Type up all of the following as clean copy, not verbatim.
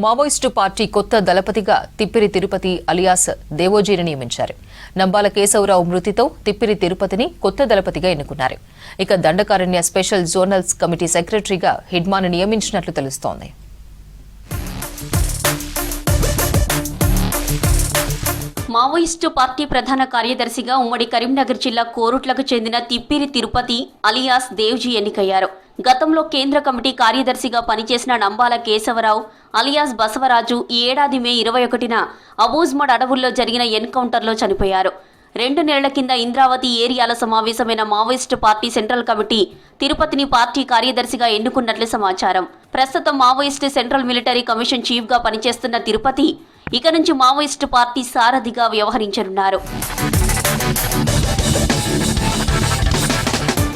Maoist party కొత్త దళపతిగా Tippiri Tirupati alias దేవోజీని నియమించారు. నంబాల కేశవరావు మృతితో తిప్పిరి తిరుపతిని కొత్త దళపతిగా ఎన్నుకున్నారు. ఇక దండకారణ్య స్పెషల్ జోనల్స్ కమిటీ సెక్రటరీగా హిడ్మాను నియమించినట్లు తెలుస్తోంది. మావోయిస్టు పార్టీ ప్రధాన కార్యదర్శిగా ఉమ్మడి కరీంనగర్ జిల్లా కోరుట్లకు చెందిన తిప్పిరి తిరుపతి అలియాస్ దేవ్జీ ఎన్నికయ్యారు. గతంలో కేంద్ర కమిటీ కార్యదర్శిగా పనిచేసిన నంబాల కేశవరావు అలియాస్ బసవరాజు ఈ ఏడాది మే 21న అబూజ్మడ్ అడవుల్లో జరిగిన ఎన్కౌంటర్లో చనిపోయారు. 2 నెలల కింద ఇంద్రావతి ఏరియాల సమావేశమైన మావోయిస్టు పార్టీ సెంట్రల్ కమిటీ తిరుపతిని పార్టీ కార్యదర్శిగా ఎన్నుకున్నట్లు సమాచారం. ప్రస్తుతం మావోయిస్టు సెంట్రల్ మిలిటరీ కమిషన్ చీఫ్గా పనిచేస్తున్న తిరుపతి ఇక నుంచి మావోయిస్టు పార్టీ సారథిగా వ్యవహరించనున్నారు.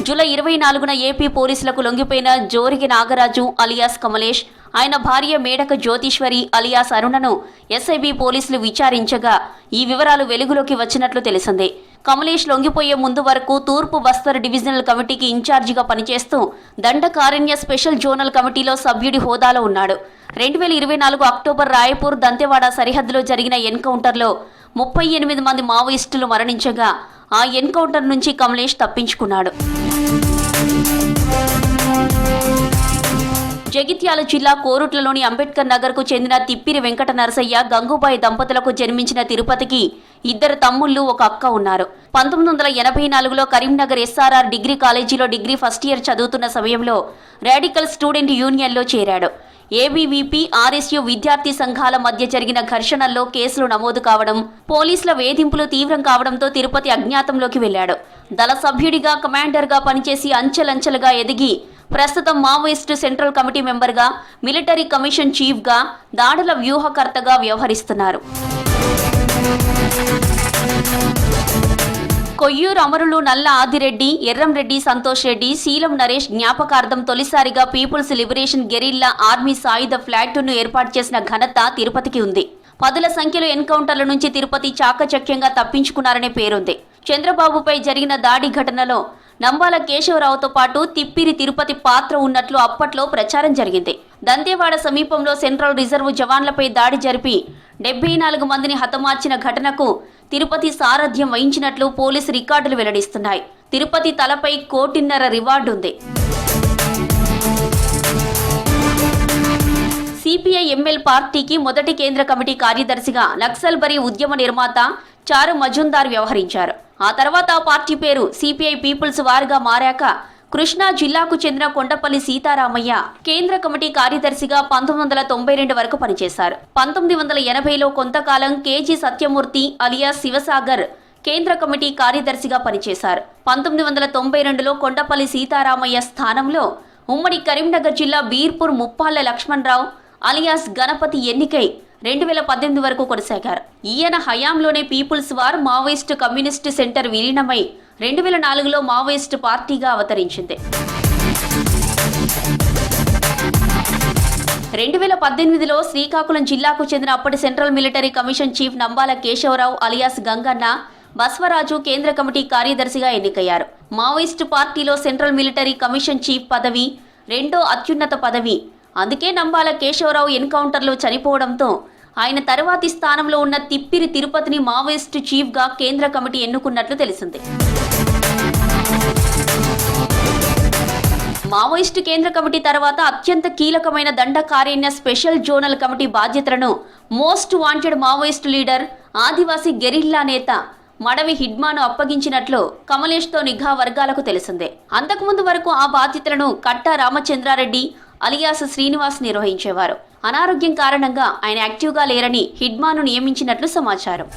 జూలై 24న ఏపీ పోలీసులకు లొంగిపోయిన జోరికి నాగరాజు అలియాస్ కమలేష్, ఆయన భార్య మేడక జ్యోతిశ్వరి అలియాస్ అరుణను ఎస్ఐబి పోలీసులు విచారించగా ఈ వివరాలు వెలుగులోకి వచ్చినట్లు తెలిసింది. కమలేష్ లొంగిపోయే ముందు వరకు తూర్పు బస్తర్ డివిజనల్ కమిటీకి ఇన్ఛార్జిగా పనిచేస్తూ దండకారణ్య స్పెషల్ జోనల్ కమిటీలో సభ్యుడి హోదాలో ఉన్నాడు. 2024 అక్టోబర్ రాయపూర్ దంతెవాడ సరిహద్దులో జరిగిన ఎన్కౌంటర్లో 38 మంది మావోయిస్టులు మరణించగా ఆ ఎన్కౌంటర్ నుంచి కమలేష్ తప్పించుకున్నాడు. జగిత్యాల జిల్లా కోరుట్లలోని అంబేద్కర్ నగర్కు చెందిన తిప్పిరి వెంకట నరసయ్య గంగూబాయి దంపతులకు జన్మించిన తిరుపతికి 2 తమ్ముళ్లు, 1 అక్క ఉన్నారు. 1984లో కరీంనగర్ ఎస్ఆర్ఆర్ డిగ్రీ కాలేజీలో డిగ్రీ ఫస్ట్ ఇయర్ చదువుతున్న సమయంలో రాడికల్ స్టూడెంట్ యూనియన్లో చేరాడు. ఏబీవీపీ, ఆర్ఎస్యూ విద్యార్థి సంఘాల మధ్య జరిగిన ఘర్షణల్లో కేసులు నమోదు కావడం, పోలీసుల వేధింపులు తీవ్రం కావడంతో తిరుపతి అజ్ఞాతంలోకి వెళ్లాడు. దళ సభ్యుడిగా, కమాండర్గా పనిచేసి అంచెలంచెలుగా ఎదిగి ప్రస్తుతం మావోయిస్టు సెంట్రల్ కమిటీ మెంబర్గా, మిలిటరీ కమిషన్ చీఫ్గా, దాడుల వ్యూహకర్తగా వ్యవహరిస్తున్నారు. కొయ్యూరు అమరులు నల్ల ఆదిరెడ్డి, ఎర్రంరెడ్డి సంతోష్ రెడ్డి, శీలం నరేష్ జ్ఞాపకార్థం తొలిసారిగా పీపుల్స్ లిబరేషన్ గెరిల్లా ఆర్మీ సాయుధ ఫ్లాగ్ను ఏర్పాటు చేసిన ఘనత తిరుపతికి ఉంది. 10ల సంఖ్యలో ఎన్కౌంటర్ల నుంచి తిరుపతి చాకచక్యంగా తప్పించుకున్నారనే పేరుంది. చంద్రబాబుపై జరిగిన దాడి ఘటనలో నంబాల కేశవరావుతో పాటు తిప్పిరి తిరుపతి పాత్ర ఉన్నట్లు అప్పట్లో ప్రచారం జరిగింది. దంతెవాడ సమీపంలో సెంట్రల్ రిజర్వ్ జవాన్లపై దాడి జరిపి 74 మందిని హతమార్చిన ఘటనకు తిరుపతి సారథ్యం వహించినట్లు పోలీసు రికార్డులు వెల్లడిస్తున్నాయి. తిరుపతి తలపై 1.5 కోటి రివార్డు ఉంది. సిపిఐ ఎంఎల్ పార్టీకి మొదటి కేంద్ర కమిటీ కార్యదర్శిగా నక్సల్బరీ ఉద్యమ నిర్మాత చారు మజుందార్ వ్యవహరించారు. ఆ తర్వాత పార్టీ పేరు సిపిఐ పీపుల్స్ వార్గా మారాక కృష్ణా జిల్లాకు చెందిన కొండపల్లి సీతారామయ్య కేంద్ర కమిటీ కార్యదర్శిగా 1992 వరకు పనిచేశారు. 1980లో కొంతకాలం కేజీ సత్యమూర్తి అలియాస్ శివసాగర్ కేంద్ర కమిటీ కార్యదర్శిగా పనిచేశారు. 1992లో కొండపల్లి సీతారామయ్య స్థానంలో ఉమ్మడి కరీంనగర్ జిల్లా బీర్పూర్ ముప్పాళ్ల లక్ష్మణరావు అలియాస్ గణపతి ఎన్నికై 2018 వరకు కొనసాగారు. ఈయన హయాంలోనే people's war Maoist communist centre విలీనమై 2004లో మావోయిస్టు పార్టీగా అవతరించింది. 2018లో శ్రీకాకుళం జిల్లాకు చెందిన అప్పటి central military commission chief Nambala Keshavarao alias Gangana Basavaraju కేంద్ర కమిటీ కార్యదర్శిగా ఎన్నికయ్యారు. మావోయిస్టు పార్టీలో సెంట్రల్ మిలిటరీ కమిషన్ చీఫ్ పదవి 2వ అత్యున్నత పదవి. అందుకే నంబాల కేశవరావు ఎన్కౌంటర్లో చనిపోవడంతో ఆయన తర్వాతి స్థానంలో ఉన్న తిప్పిరి తిరుపతిని మావోయిస్టు చీఫ్గా కేంద్ర కమిటీ ఎన్నుకున్నట్లు తెలిసింది. మావోయిస్టు కేంద్ర కమిటీ తర్వాత అత్యంత కీలకమైన దండకారణ్య స్పెషల్ జోనల్ కమిటీ బాధ్యతలను మోస్ట్ వాంటెడ్ మావోయిస్టు లీడర్, ఆదివాసీ గెరిల్లా నేత మడవి హిడ్మాను అప్పగించినట్లు కమలేష్తో నిఘా వర్గాలకు తెలిసిందే. అంతకుముందు వరకు ఆ బాధ్యతలను కట్టా రామచంద్రారెడ్డి అలియాస్ శ్రీనివాస్ నిర్వహించేవారు. అనారోగ్యం కారణంగా ఆయన యాక్టివ్గా లేరని హిడ్మాను నియమించినట్లు సమాచారం.